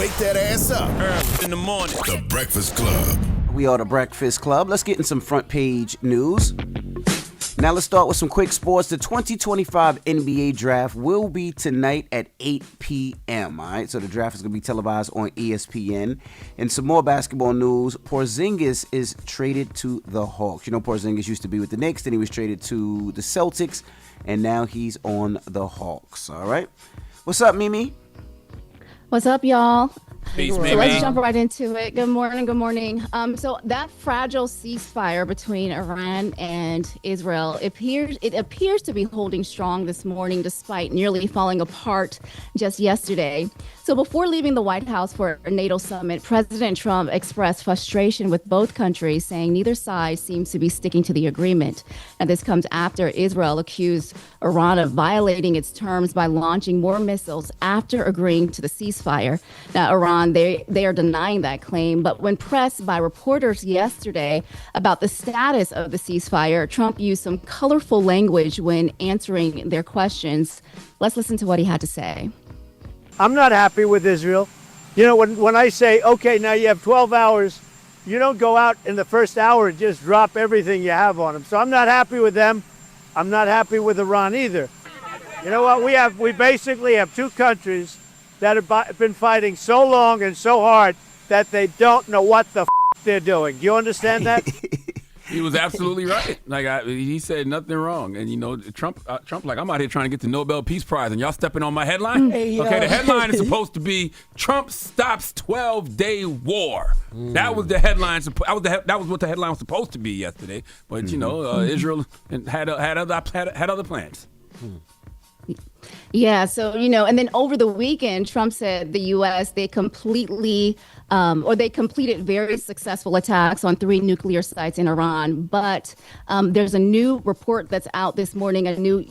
wake that ass up. Early in the morning. The Breakfast Club. We are the Breakfast Club. Let's get in some front page news. Now let's start with some quick sports. The 2025 NBA draft will be tonight at 8 p.m. All right, so the draft is going to be televised on ESPN. And some more basketball news. Porzingis is traded to the Hawks. You know, Porzingis used to be with the Knicks, then he was traded to the Celtics, and now he's on the Hawks. All right. What's up, Mimi? What's up, y'all? Peace, So Mimi. let's jump right into it. Good morning. Good morning. So that fragile ceasefire between Iran and Israel appears to be holding strong this morning, despite nearly falling apart just yesterday. So before leaving the White House for a NATO summit, President Trump expressed frustration with both countries, saying neither side seems to be sticking to the agreement. And this comes after Israel accused Iran of violating its terms by launching more missiles after agreeing to the ceasefire. Now, Iran, they are denying that claim. But when pressed by reporters yesterday about the status of the ceasefire, Trump used some colorful language when answering their questions. Let's listen to what he had to say. I'm not happy with Israel. You know, when I say, okay, now you have 12 hours, you don't go out in the first hour and just drop everything you have on them. So I'm not happy with them. I'm not happy with Iran either. You know what? We basically have two countries that have been fighting so long and so hard that they don't know what the they're doing. Do you understand that? He was absolutely right. He said nothing wrong. And, you know, Trump, like, I'm out here trying to get the Nobel Peace Prize, and y'all stepping on my headline? Okay, the headline is supposed to be, Trump stops 12-day war. That was the headline. That was what the headline was supposed to be yesterday. But, you know, Israel had other plans. Yeah, so, you know, and then over the weekend, Trump said the U.S., they completed very successful attacks on 3 nuclear sites in Iran. But there's a new report that's out this morning, a new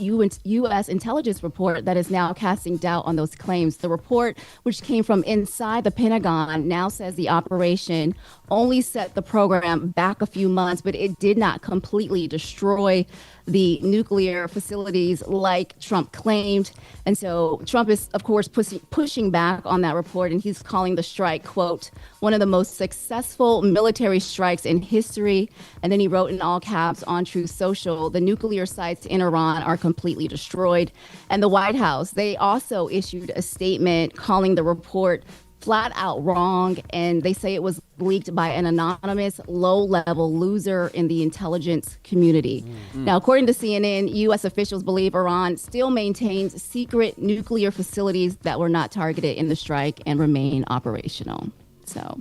U.S. intelligence report that is now casting doubt on those claims. The report, which came from inside the Pentagon, now says the operation only set the program back a few months, but it did not completely destroy the nuclear facilities like Trump claimed. And so Trump is, of course, pushing back on that report, and he's calling the strike, quote, one of the most successful military strikes in history. And then he wrote in all caps on Truth Social, the nuclear sites in Iran are completely destroyed. And the White House, they also issued a statement calling the report flat out wrong, and they say it was leaked by an anonymous low-level loser in the intelligence community. Now, according to CNN, U.S. officials believe Iran still maintains secret nuclear facilities that were not targeted in the strike and remain operational. So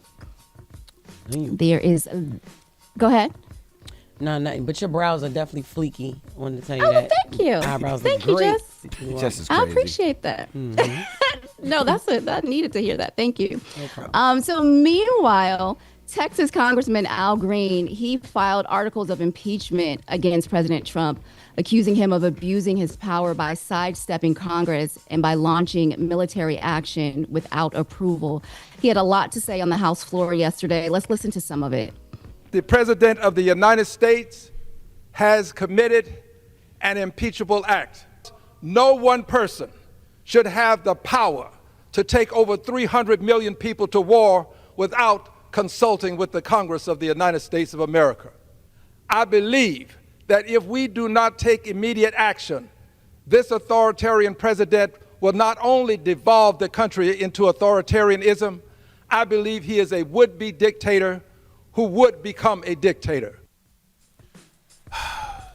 there is go ahead. No, but your brows are definitely fleeky. I wanted to tell you that. Oh, thank you. Eyebrows thank look you, great. Jess. Jess is I crazy. appreciate that. No, that's it. I needed to hear that. Thank you. No problem. So meanwhile, Texas Congressman Al Green, he filed articles of impeachment against President Trump, accusing him of abusing his power by sidestepping Congress and by launching military action without approval. He had a lot to say on the House floor yesterday. Let's listen to some of it. The President of the United States has committed an impeachable act. No one person should have the power to take over 300 million people to war without consulting with the Congress of the United States of America. I believe that if we do not take immediate action, this authoritarian president will not only devolve the country into authoritarianism, I believe he is a would-be dictator who would become a dictator.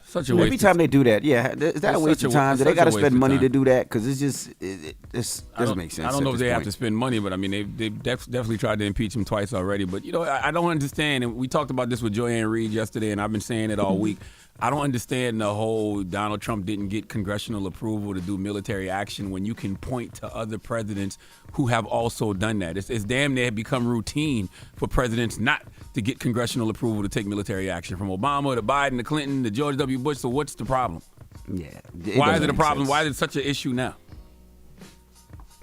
Such a waste. Every time they do that, is that a waste of time? Do they got to spend money to do that? Because it's just, it doesn't make sense. I don't know if they have to spend money, but I mean, they definitely tried to impeach him twice already. But, you know, I don't understand, and we talked about this with Joanne Reed yesterday, and I've been saying it all week. I don't understand the whole Donald Trump didn't get congressional approval to do military action when you can point to other presidents who have also done that. It's damn near become routine for presidents not to get congressional approval to take military action, from Obama to Biden to Clinton to George W. Bush. So what's the problem? Yeah. Why is it a problem? Why is it such an issue now?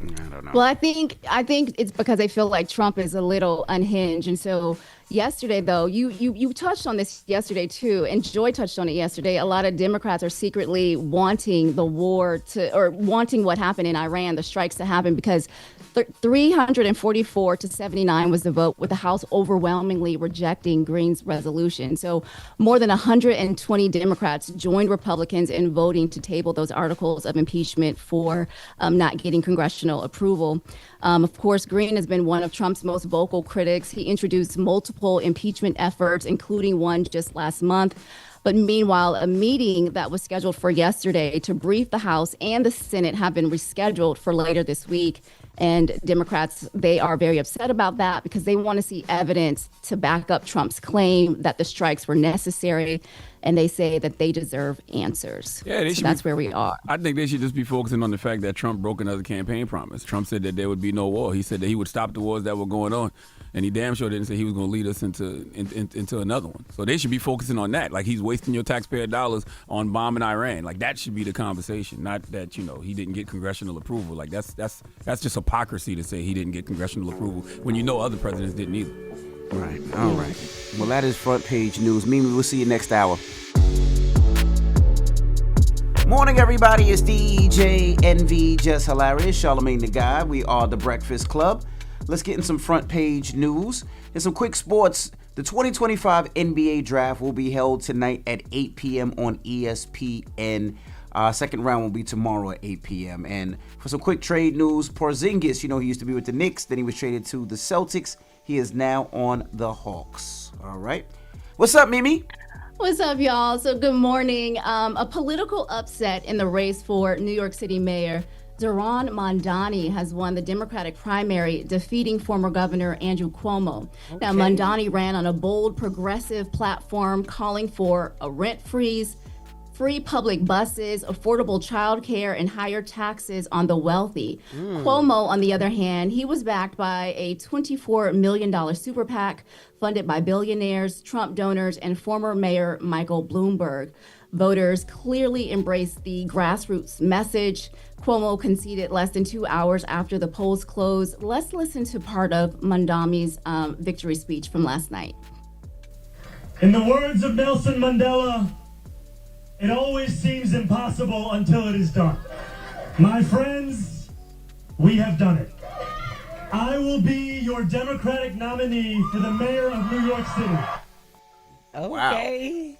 I don't know. Well, I think it's because they feel like Trump is a little unhinged. And so, Yesterday, though, you touched on this yesterday too, and Joy touched on it yesterday. A lot of Democrats are secretly wanting the war or wanting what happened in Iran, the strikes to happen, because 344 to 79 was the vote, with the House overwhelmingly rejecting Green's resolution. So more than 120 Democrats joined Republicans in voting to table those articles of impeachment for not getting congressional approval. Of course, Green has been one of Trump's most vocal critics. He introduced multiple impeachment efforts, including one just last month. But meanwhile, a meeting that was scheduled for yesterday to brief the House and the Senate have been rescheduled for later this week. And Democrats, they are very upset about that because they want to see evidence to back up Trump's claim that the strikes were necessary. And they say that they deserve answers. Yeah, so that's where we are. I think they should just be focusing on the fact that Trump broke another campaign promise. Trump said that there would be no war. He said that he would stop the wars that were going on. And he damn sure didn't say he was going to lead us into another one. So they should be focusing on that. Like, he's wasting your taxpayer dollars on bombing Iran. Like, that should be the conversation, not that, he didn't get congressional approval. Like, that's just hypocrisy to say he didn't get congressional approval when other presidents didn't either. Right. All right. Well, that is front page news. Mimi, we'll see you next hour. Morning, everybody. It's DJ NV Jess Hilarious, Charlamagne the Guy. We are the Breakfast Club. Let's get in some front page news and some quick sports. The 2025 NBA draft will be held tonight at 8 p.m. on ESPN. Second round will be tomorrow at 8 p.m. And for some quick trade news, Porzingis, he used to be with the Knicks. Then he was traded to the Celtics. He is now on the Hawks. All right. What's up, Mimi? What's up, y'all? So good morning. A political upset in the race for New York City mayor. Zohran Mamdani has won the Democratic primary, defeating former Governor Andrew Cuomo. Okay. Now, Mamdani ran on a bold, progressive platform calling for a rent freeze, free public buses, affordable childcare, and higher taxes on the wealthy. Cuomo, on the other hand, he was backed by a $24 million super PAC funded by billionaires, Trump donors, and former Mayor Michael Bloomberg. Voters clearly embraced the grassroots message. Cuomo conceded less than 2 hours after the polls closed. Let's listen to part of Mamdani's victory speech from last night. In the words of Nelson Mandela, it always seems impossible until it is done. My friends, we have done it. I will be your Democratic nominee for the mayor of New York City. Okay.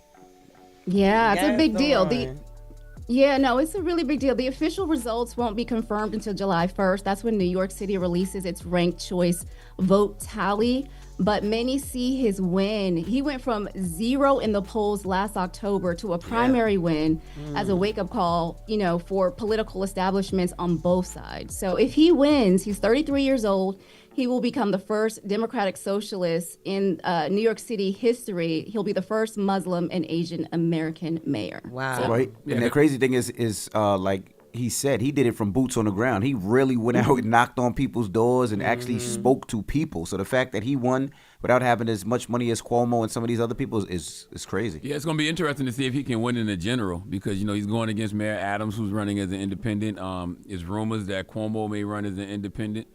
Yeah, it's a big deal. It's a really big deal. The official results won't be confirmed until July 1st. That's when New York City releases its ranked choice vote tally. But many see his win. He went from 0 in the polls last October to a primary win as a wake-up call, for political establishments on both sides. So if he wins, he's 33 years old. He will become the first Democratic socialist in New York City history. He'll be the first Muslim and Asian American mayor. Wow. So, Right. And the crazy thing is like he said, he did it from boots on the ground. He really went out and knocked on people's doors and actually spoke to people. So the fact that he won without having as much money as Cuomo and some of these other people is crazy. Yeah, it's going to be interesting to see if he can win in the general because, he's going against Mayor Adams, who's running as an independent. There's rumors that Cuomo may run as an independent.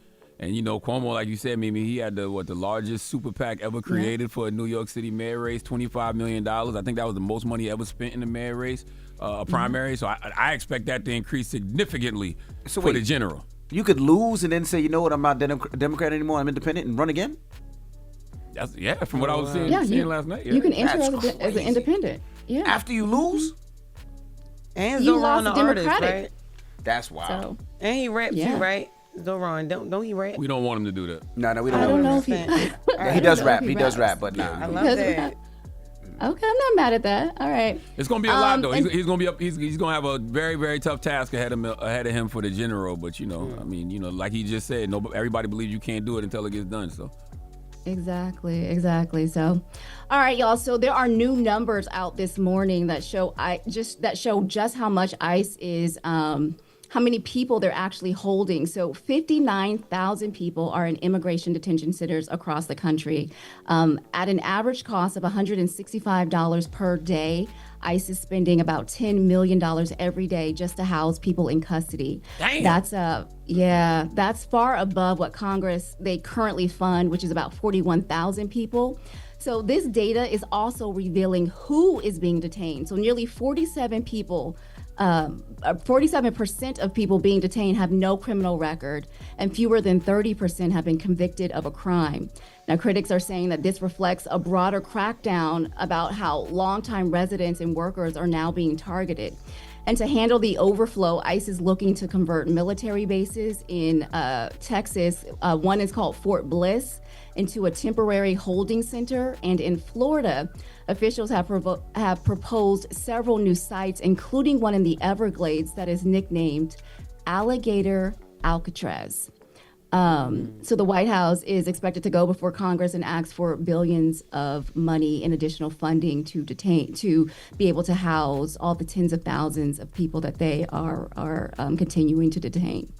And, Cuomo, like you said, Mimi, he had the largest super PAC ever created for a New York City mayor race, $25 million. I think that was the most money ever spent in the mayor race, a primary. So I expect that to increase significantly for the general. You could lose and then say, I'm not Democrat anymore, I'm independent, and run again? From what I was seeing last night. Yeah. You can enter as an independent. Yeah. After you lose? And You Zohran, lost the artist, Democratic. right? That's wild. So, And he rap Yeah. too, right? Zohran, don't he rap? We don't want him to do that. No, we don't. I don't know if he. Yeah, he does rap. He does rap, but I nah. love Does that. rap. Okay, I'm not mad at that. All right. It's going to be a lot, though. and- He's going to be up. He's going to have a very, very tough task ahead of him for the general. But like he just said, everybody believes you can't do it until it gets done. So. Exactly. So, all right, y'all. So there are new numbers out this morning that show just how much ICE is how many people they're actually holding. So 59,000 people are in immigration detention centers across the country. At an average cost of $165 per day, ICE is spending about $10 million every day just to house people in custody. Damn. That's far above what Congress they currently fund, which is about 41,000 people. So this data is also revealing who is being detained. So nearly 47% of people being detained have no criminal record, and fewer than 30% have been convicted of a crime. Now, critics are saying that this reflects a broader crackdown about how longtime residents and workers are now being targeted. And to handle the overflow, ICE is looking to convert military bases in Texas. One is called Fort Bliss, into a temporary holding center. And in Florida, officials have proposed several new sites, including one in the Everglades that is nicknamed Alligator Alcatraz. So the White House is expected to go before Congress and ask for billions of money in additional funding to be able to house all the tens of thousands of people that they are continuing to detain.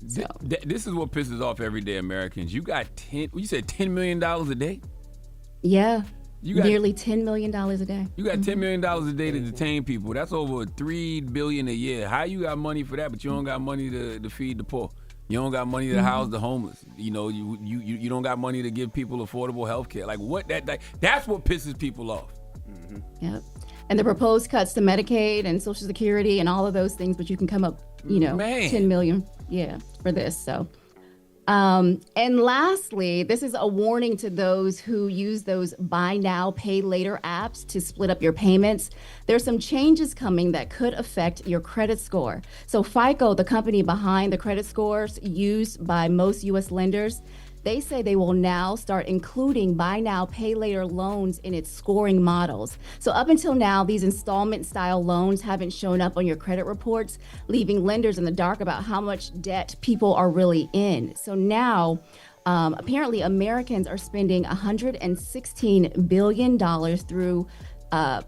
So. This is what pisses off everyday Americans. You got you said $10 million a day? Yeah. Nearly $10 million a day. You got $10 million a day to detain people. That's over $3 billion a year. How you got money for that, but you don't got money to feed the poor? You don't got money to house the homeless. You know, you don't got money to give people affordable health care. Like what that's what pisses people off. Yep. And the proposed cuts to Medicaid and Social Security and all of those things, but you can come up, Man. 10 million, for this. So, and lastly, this is a warning to those who use those buy now, pay later apps to split up your payments. There's some changes coming that could affect your credit score. So FICO, the company behind the credit scores used by most U.S. lenders, they say they will now start including buy now, pay later loans in its scoring models. So up until now, these installment style loans haven't shown up on your credit reports, leaving lenders in the dark about how much debt people are really in. So now, apparently Americans are spending $116 billion through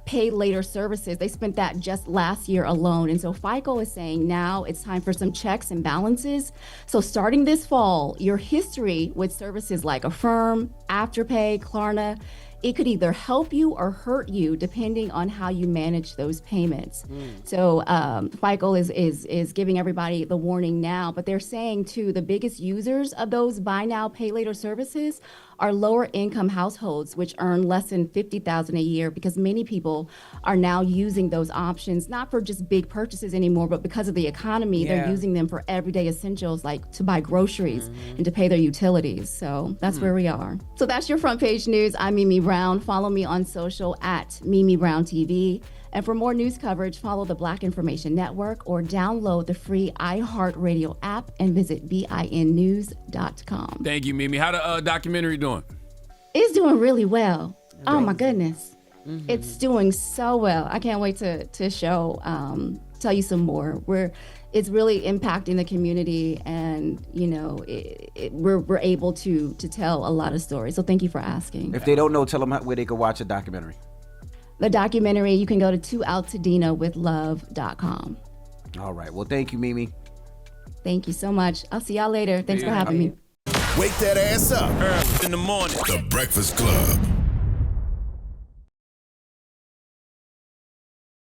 pay later services. They spent that just last year alone. And so FICO is saying now it's time for some checks and balances. So starting this fall, your history with services like Affirm, Afterpay, Klarna, it could either help you or hurt you depending on how you manage those payments. So FICO is giving everybody the warning now, but they're saying too, the biggest users of those buy now, pay later services are lower income households, which earn less than $50,000 a year, because many people are now using those options, not for just big purchases anymore, but because of the economy, they're using them for everyday essentials like to buy groceries and to pay their utilities. So that's where we are. So that's your front page news. I'm Mimi Brown. Follow me on social at Mimi Brown TV. And for more news coverage, follow the Black Information Network or download the free iHeartRadio app and visit BINnews.com. Thank you, Mimi. How the documentary doing? It's doing really well. Oh my goodness. It's doing so well. I can't wait to show, tell you some more. It's really impacting the community, and we're able to tell a lot of stories. So thank you for asking. If they don't know, tell them where they can watch a documentary. The documentary, you can go to toaltadinawithlove.com. All right. Well, thank you, Mimi. Thank you so much. I'll see y'all later. Thanks for having me. Wake that ass up. In the morning. The Breakfast Club.